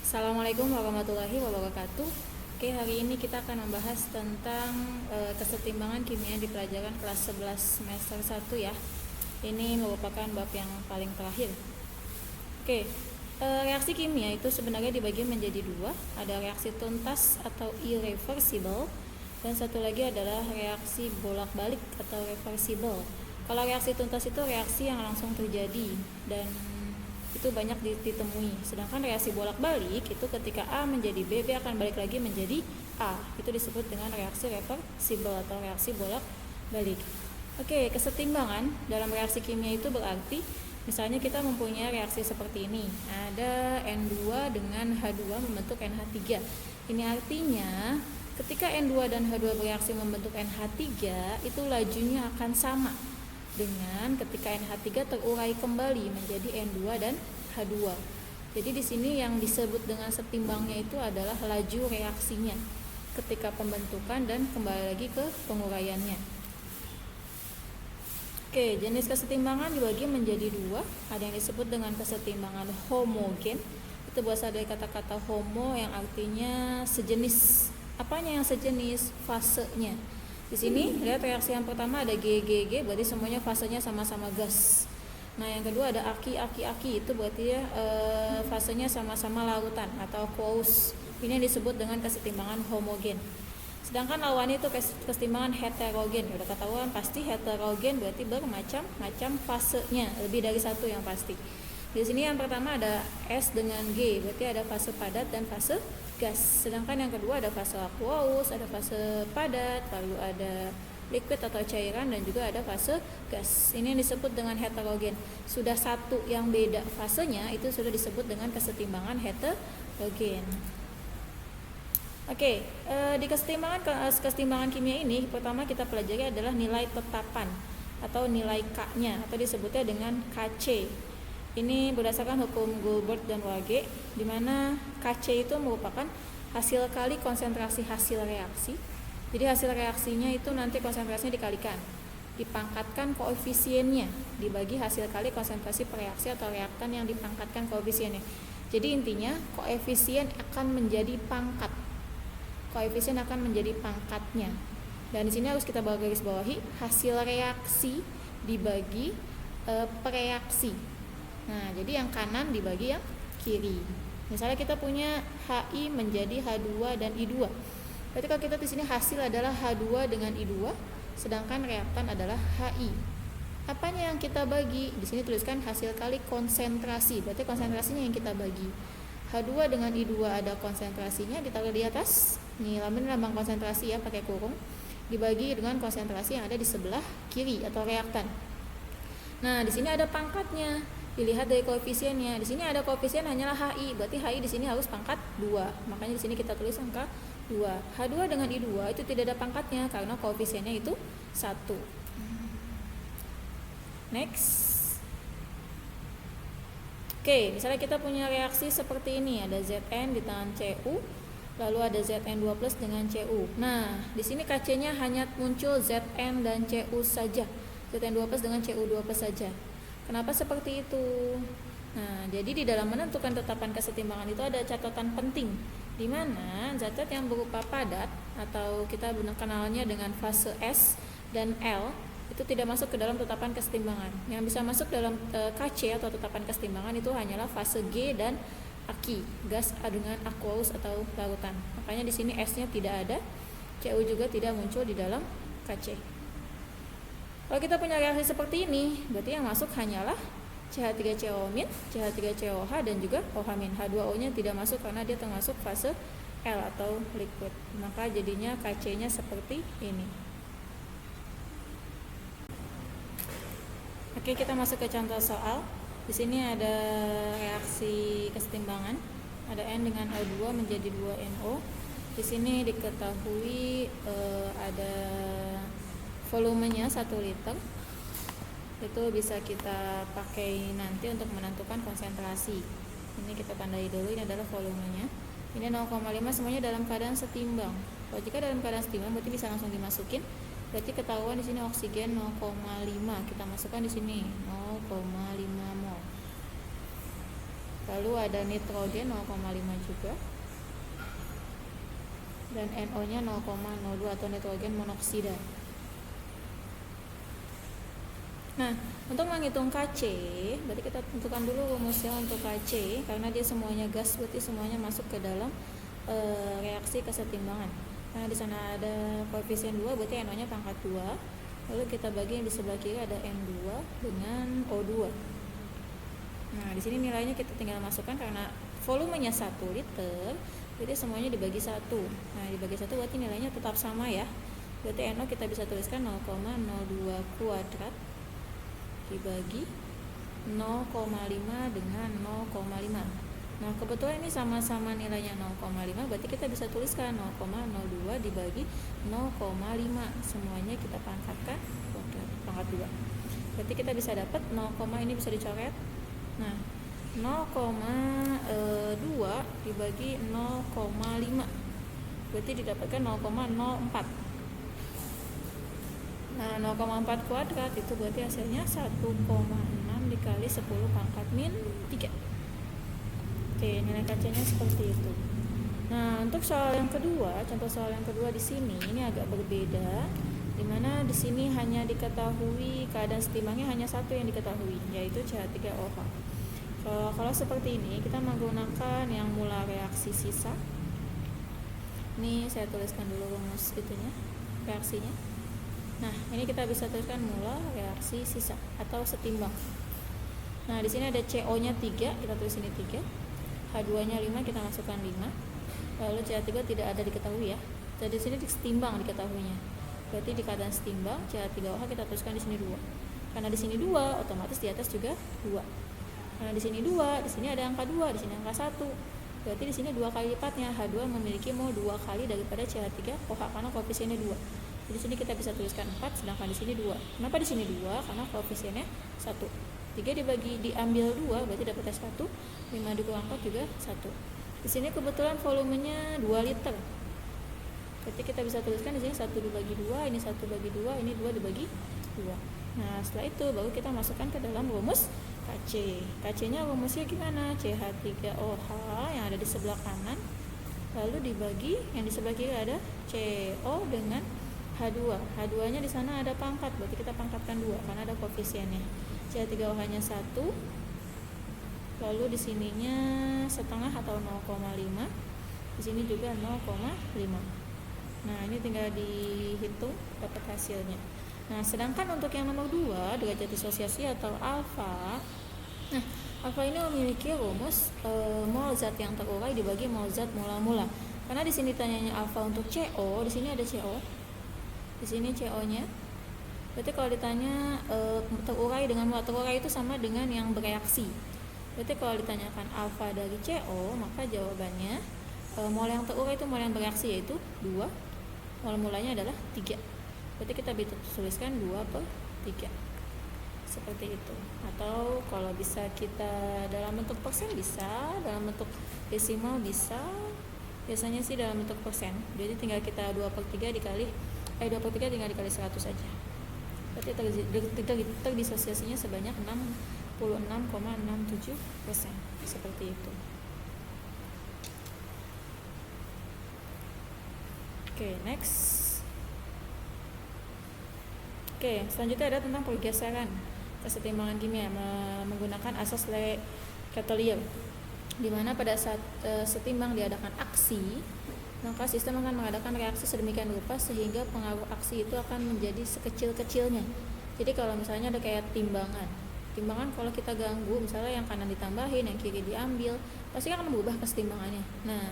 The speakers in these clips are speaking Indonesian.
Assalamualaikum warahmatullahi wabarakatuh. Oke, hari ini kita akan membahas tentang kesetimbangan kimia di pelajaran kelas 11 semester 1 ya. Ini merupakan bab yang paling terakhir. Oke, reaksi kimia itu sebenarnya dibagi menjadi dua. Ada reaksi tuntas atau irreversible, dan satu lagi adalah reaksi bolak-balik atau reversible. Kalau reaksi tuntas itu reaksi yang langsung terjadi dan itu banyak ditemui. Sedangkan reaksi bolak-balik itu ketika A menjadi B, B akan balik lagi menjadi A. Itu disebut dengan reaksi reversible atau reaksi bolak-balik. Oke, kesetimbangan dalam reaksi kimia itu berarti misalnya kita mempunyai reaksi seperti ini. Ada N2 dengan H2 membentuk NH3. Ini artinya ketika N2 dan H2 bereaksi membentuk NH3, itu lajunya akan sama dengan ketika NH3 terurai kembali menjadi N2 dan H2. Jadi di sini yang disebut dengan setimbangnya itu adalah laju reaksinya ketika pembentukan dan kembali lagi ke penguraiannya. Oke, jenis kesetimbangan dibagi menjadi dua. Ada yang disebut dengan kesetimbangan homogen. Itu berasal dari kata-kata homo yang artinya sejenis. Apanya yang sejenis? Fasenya. Di sini lihat reaksi yang pertama ada GGG, berarti semuanya fasenya sama-sama gas. Nah, yang kedua ada aki, itu berarti ya fasenya sama-sama larutan atau aqueous. Ini yang disebut dengan kesetimbangan homogen. Sedangkan lawannya itu kesetimbangan heterogen. Udah ketahuan pasti heterogen berarti bermacam-macam fasenya, lebih dari satu yang pasti. Di sini yang pertama ada S dengan G, berarti ada fase padat dan fase gas. Sedangkan yang kedua ada fase aqueous, ada fase padat, lalu ada liquid atau cairan, dan juga ada fase gas. Ini yang disebut dengan heterogen. Sudah satu yang beda fasenya itu sudah disebut dengan kesetimbangan heterogen. Oke, di kesetimbangan kimia ini pertama kita pelajari adalah nilai tetapan atau nilai K-nya, atau disebutnya dengan Kc. Ini berdasarkan hukum Goldberg dan Waage, di mana Kc itu merupakan hasil kali konsentrasi hasil reaksi. Jadi hasil reaksinya itu nanti konsentrasinya dikalikan, dipangkatkan koefisiennya, dibagi hasil kali konsentrasi reaksi atau reaktan yang dipangkatkan koefisiennya. Jadi intinya koefisien akan menjadi pangkat. Koefisien akan menjadi pangkatnya. Dan di sini harus kita garis bawahi hasil reaksi dibagi pereaksi. Nah, jadi yang kanan dibagi yang kiri. Misalnya kita punya HI menjadi H2 dan I2. Berarti kalau kita di sini hasil adalah H2 dengan I2, sedangkan reaktan adalah HI. Apanya yang kita bagi? Di sini tuliskan hasil kali konsentrasi. Berarti konsentrasinya yang kita bagi. H2 dengan I2 ada konsentrasinya ditaruh di atas. Nih, lambang konsentrasi ya pakai kurung. Dibagi dengan konsentrasi yang ada di sebelah kiri atau reaktan. Nah, di sini ada pangkatnya. Dilihat dari koefisiennya. Di sini ada koefisien hanyalah HI, berarti HI di sini harus pangkat 2. Makanya di sini kita tulis angka 2. H2 dengan I2 itu tidak ada pangkatnya karena koefisiennya itu 1. Next. Oke, misalnya kita punya reaksi seperti ini, ada Zn di tangan Cu, lalu ada Zn2+ dengan Cu. Nah, di sini Kc-nya hanya muncul Zn dan Cu saja. Zn2+ dengan Cu2+ saja. Kenapa seperti itu? Nah, jadi di dalam menentukan tetapan kesetimbangan itu ada catatan penting, di mana zat-zat yang berupa padat atau kita kenalnya dengan fase S dan L itu tidak masuk ke dalam tetapan kesetimbangan. Yang bisa masuk dalam Kc atau tetapan kesetimbangan itu hanyalah fase G dan Aki, gas dengan aqueous atau larutan. Makanya di sini S-nya tidak ada, Cu juga tidak muncul di dalam Kc. Kalau kita punya reaksi seperti ini, berarti yang masuk hanyalah CH3COO-, CH3COH, dan juga OH-. H2O-nya tidak masuk karena dia termasuk fase L atau liquid. Maka jadinya Kc-nya seperti ini. Oke, kita masuk ke contoh soal. Di sini ada reaksi kesetimbangan. Ada N dengan H2 menjadi 2NO. Di sini diketahui ada volumenya 1 liter. Itu bisa kita pakai nanti untuk menentukan konsentrasi. Ini kita tandai dulu, ini adalah volumenya. Ini 0,5, semuanya dalam keadaan setimbang. Kalau jika dalam keadaan setimbang berarti bisa langsung dimasukin. Berarti ketahuan di sini oksigen 0,5. Kita masukkan di sini 0,5 mol. Lalu ada nitrogen 0,5 juga, dan NO nya 0,02 atau nitrogen monoksida. Nah, untuk menghitung Kc, berarti kita tentukan dulu rumusnya untuk Kc, karena dia semuanya gas, berarti semuanya masuk ke dalam reaksi kesetimbangan. Nah, di sana ada koefisien 2, berarti NO-nya pangkat 2. Lalu kita bagi yang di sebelah kiri ada N2 dengan O2. Nah, di sini nilainya kita tinggal masukkan karena volumenya 1 liter, jadi semuanya dibagi 1. Nah, dibagi 1 berarti nilainya tetap sama ya. Berarti NO kita bisa tuliskan 0,02 kuadrat dibagi 0,5 dengan 0,5. Nah, kebetulan ini sama-sama nilainya 0,5, berarti kita bisa tuliskan 0,02 dibagi 0,5. Semuanya kita pangkatkan pangkat 2. Berarti kita bisa dapat 0, ini bisa dicoret. Nah, 0,2 dibagi 0,5. Berarti didapatkan 0,04. Nah, 0,4 kuadrat itu berarti hasilnya 1,6 dikali 10 pangkat min 3. Oke, nilai kacanya seperti itu. Nah, untuk soal yang kedua, contoh soal yang kedua di sini ini agak berbeda, dimana di sini hanya diketahui keadaan setimbangnya hanya satu yang diketahui, yaitu CH3OH. Kalau seperti ini kita menggunakan yang mula reaksi sisa. Ini saya tuliskan dulu rumus itunya, reaksinya. Nah, ini kita bisa tuliskan mula reaksi sisa atau setimbang. Nah, di sini ada CO-nya 3, kita tulis ini 3. H2-nya 5, kita masukkan 5. Lalu CH3 tidak ada diketahui ya. Jadi di sini setimbang diketahuinya. Berarti di keadaan setimbang CH3OH kita tuliskan di sini 2. Karena di sini 2, otomatis di atas juga 2. Karena di sini 2, di sini ada angka 2, di sini angka 1. Berarti di sini 2 kali lipatnya. H2 memiliki mol 2 kali daripada CH3OH karena koefisiennya 2. Di sini kita bisa tuliskan 4, sedangkan di sini 2. Kenapa di sini 2? Karena koefisiennya 1. 3 diambil 2 berarti dapatnya 1. 5 dikurang 4 juga 1. Di sini kebetulan volumenya 2 liter. Berarti kita bisa tuliskan di sini 1 dibagi 2, ini 1 bagi 2, ini 2 dibagi 2. Nah, setelah itu baru kita masukkan ke dalam rumus Kc. Kc-nya rumusnya gimana? CH3OH yang ada di sebelah kanan, lalu dibagi yang di sebelah kiri ada CO dengan H2. H2-nya di sana ada pangkat, berarti kita pangkatkan 2 karena ada koefisiennya. CH3OH-nya 1. Lalu di sininya setengah atau 0,5. Di sini juga 0,5. Nah, ini tinggal dihitung dapat hasilnya. Nah, sedangkan untuk yang nomor 2, derajat disosiasi atau alfa. Nah, alfa ini memiliki rumus mol zat yang terurai dibagi mol zat mula-mula. Karena di sini tanyanya alfa untuk CO, di sini ada CO. Di sini CO-nya. Berarti kalau ditanya terurai dengan mol, terurai itu sama dengan yang bereaksi. Berarti kalau ditanyakan alfa dari CO, maka jawabannya mol yang terurai itu mol yang bereaksi yaitu 2. Mol mulanya adalah 3. Berarti kita bisa tuliskan 2/3. Seperti itu. Atau kalau bisa kita dalam bentuk persen bisa, dalam bentuk desimal bisa. Biasanya sih dalam bentuk persen. Jadi tinggal kita 2/3 dikali 2/3 tinggal dikali 100 saja. Berarti terdisosiasinya sebanyak 66,67%. Seperti itu. Oke, next. Oke, selanjutnya ada tentang pergeseran kesetimbangan kimia menggunakan asas Le Chatelier, di mana pada saat setimbang diadakan aksi, maka sistem akan mengadakan reaksi sedemikian rupa sehingga pengaruh aksi itu akan menjadi sekecil-kecilnya. Jadi kalau misalnya ada kayak timbangan kalau kita ganggu, misalnya yang kanan ditambahin, yang kiri diambil, pasti akan berubah kesetimbangannya. Nah,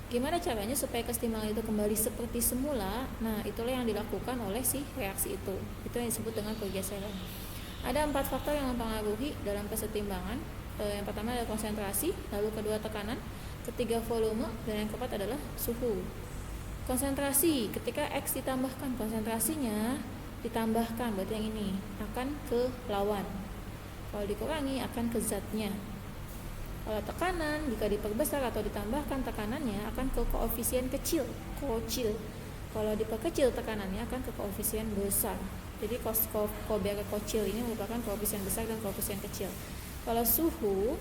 gimana caranya supaya kesetimbangan itu kembali seperti semula? Nah, itulah yang dilakukan oleh si reaksi itu. Itu yang disebut dengan pergeseran. Ada 4 faktor yang mempengaruhi dalam kesetimbangan. Yang pertama adalah konsentrasi, lalu kedua tekanan, ketiga volume, dan yang keempat adalah suhu. Konsentrasi, ketika X ditambahkan, konsentrasinya ditambahkan, berarti yang ini akan ke lawan. Kalau dikurangi akan ke zatnya. Kalau tekanan, jika diperbesar atau ditambahkan tekanannya akan ke koefisien kecil, kocil. Kalau diperkecil tekanannya akan ke koefisien besar. Jadi kocil ini merupakan koefisien besar dan koefisien kecil. Kalau suhu,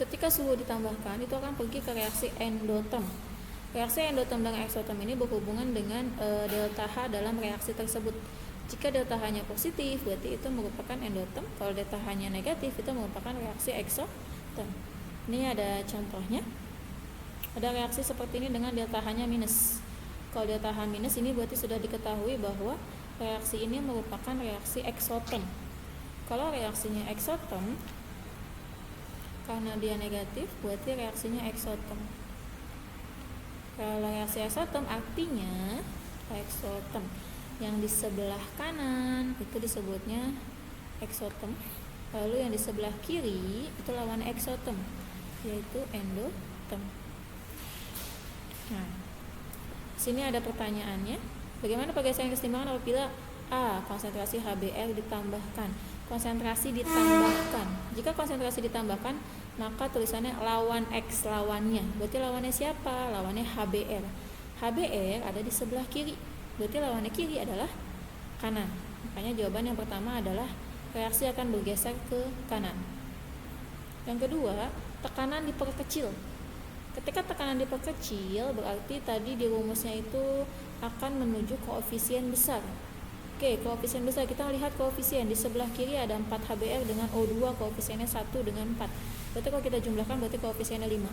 ketika suhu ditambahkan itu akan pergi ke reaksi endoterm. Reaksi endoterm dengan eksoterm ini berhubungan dengan delta H dalam reaksi tersebut. Jika delta H-nya positif, berarti itu merupakan endoterm. Kalau delta H-nya negatif, itu merupakan reaksi eksoterm. Ini ada contohnya. Ada reaksi seperti ini dengan delta H-nya minus. Kalau delta H minus ini berarti sudah diketahui bahwa reaksi ini merupakan reaksi eksoterm. Kalau reaksinya eksoterm, karena dia negatif, berarti reaksinya eksoterm. Kalau reaksi eksoterm artinya eksoterm yang di sebelah kanan itu disebutnya eksoterm, lalu yang di sebelah kiri itu lawan eksoterm, yaitu endoterm. Nah, sini ada pertanyaannya, bagaimana pergeseran kesetimbangan apabila A. konsentrasi HBr ditambahkan? Konsentrasi ditambahkan. Jika konsentrasi ditambahkan, maka tulisannya lawan X, lawannya. Berarti lawannya siapa? Lawannya HBr. HBr ada di sebelah kiri. Berarti lawannya kiri adalah kanan. Makanya jawaban yang pertama adalah reaksi akan bergeser ke kanan. Yang kedua, tekanan diperkecil. Ketika tekanan diperkecil, berarti tadi di rumusnya itu akan menuju koefisien besar. Oke, koefisien besar, kita lihat koefisien di sebelah kiri ada 4 HBr dengan O2, koefisiennya 1 dengan 4. Berarti kalau kita jumlahkan berarti koefisiennya 5.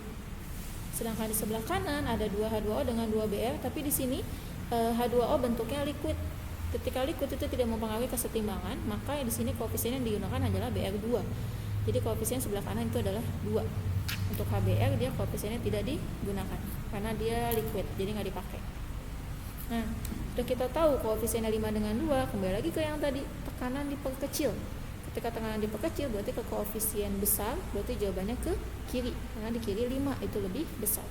Sedangkan di sebelah kanan ada 2 H2O dengan 2 Br, tapi di sini H2O bentuknya liquid. Ketika liquid itu tidak mempengaruhi kesetimbangan, maka di sini koefisien yang digunakan adalah Br2. Jadi koefisien sebelah kanan itu adalah 2. Untuk HBr dia koefisiennya tidak digunakan karena dia liquid, jadi nggak dipakai. Nah, sudah kita tahu koefisiennya 5 dengan 2, kembali lagi ke yang tadi, tekanan diperkecil. Ketika tekanan diperkecil berarti ke koefisien besar, berarti jawabannya ke kiri, karena di kiri 5 itu lebih besar.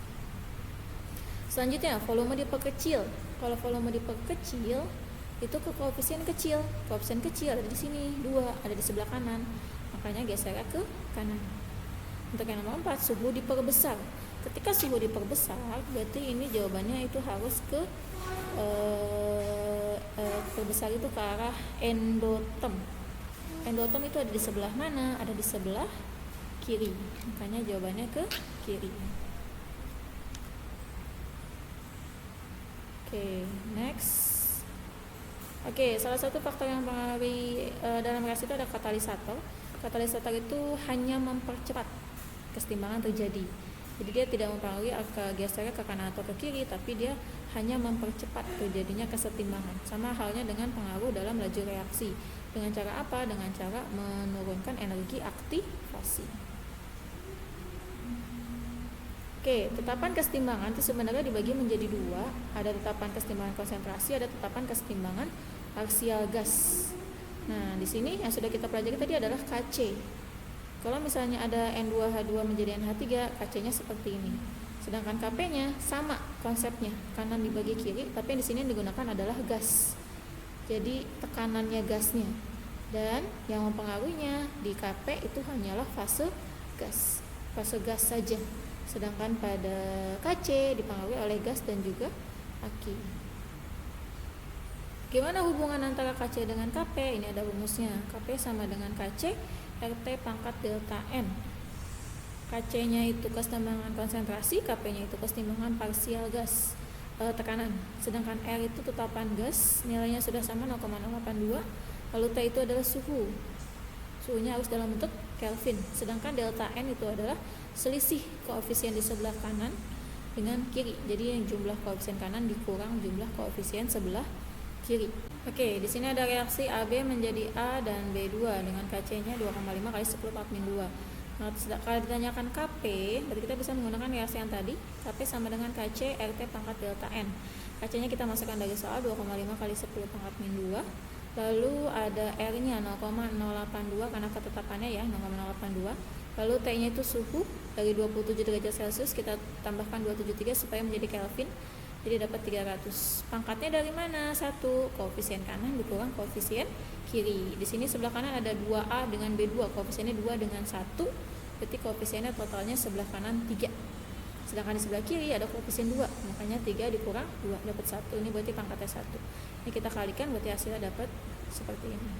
Selanjutnya, volume diperkecil. Kalau volume diperkecil itu ke koefisien kecil. Koefisien kecil ada di sini, 2, ada di sebelah kanan. Makanya geser ke kanan. Untuk yang nomor 4, suhu diperbesar. Ketika suhu diperbesar, berarti ini jawabannya itu harus ke perbesar itu ke arah endoterm. Endoterm itu ada di sebelah mana? Ada di sebelah kiri. Makanya jawabannya ke kiri. Oke, next. Oke, salah satu faktor yang mempengaruhi dalam reaksi itu ada katalisator. Katalisator itu hanya mempercepat kesetimbangan terjadi. Jadi dia tidak mempengaruhi gesernya ke kanan atau ke kiri, tapi dia hanya mempercepat terjadinya kesetimbangan. Sama halnya dengan pengaruh dalam laju reaksi. Dengan cara apa? Dengan cara menurunkan energi aktivasi. Oke, tetapan kesetimbangan itu sebenarnya dibagi menjadi 2. Ada tetapan kesetimbangan konsentrasi, ada tetapan kesetimbangan parsial gas. Nah, di sini yang sudah kita pelajari tadi adalah Kc. Kalau misalnya ada N2H2 menjadi NH3, Kc-nya seperti ini. Sedangkan Kp-nya sama konsepnya, kanan dibagi kiri, tapi yang di sini yang digunakan adalah gas. Jadi tekanannya gasnya. Dan yang mempengaruhinya di Kp itu hanyalah fase gas. Fase gas saja. Sedangkan pada Kc dipengaruhi oleh gas dan juga aki. Gimana hubungan antara Kc dengan Kp? Ini ada rumusnya. Kp sama dengan Kc RT pangkat delta N. Kc-nya itu kesetimbangan konsentrasi, Kp-nya itu kesetimbangan parsial gas tekanan. Sedangkan R itu tetapan gas, nilainya sudah sama 0,082. Lalu T itu adalah suhu. Suhunya harus dalam bentuk Kelvin. Sedangkan delta N itu adalah selisih koefisien di sebelah kanan dengan kiri. Jadi yang jumlah koefisien kanan dikurang jumlah koefisien sebelah kiri. Oke, di sini ada reaksi AB menjadi A dan B2 dengan Kc-nya 2,5 kali 10 × 2. Nah, kalau ditanyakan Kp, berarti kita bisa menggunakan reaksi yang tadi. Kp sama dengan Kc RT pangkat delta N. Kc-nya kita masukkan dari soal 2,5 kali 10 × 2. Lalu ada R-nya 0,082 karena ketetapannya ya 0,082. Lalu T-nya itu suhu dari 27 derajat Celcius, kita tambahkan 273 supaya menjadi Kelvin. Jadi dapat 300. Pangkatnya dari mana? 1, koefisien kanan dikurang koefisien kiri. Di sini sebelah kanan ada 2A dengan B2, koefisiennya 2 dengan 1. Berarti koefisiennya totalnya sebelah kanan 3. Sedangkan di sebelah kiri ada koefisien 2, makanya 3 dikurang 2 dapat 1. Ini berarti pangkatnya 1. Ini kita kalikan berarti hasilnya dapat seperti ini.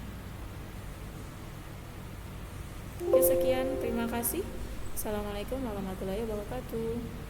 Oke, sekian, terima kasih. Assalamualaikum warahmatullahi wabarakatuh.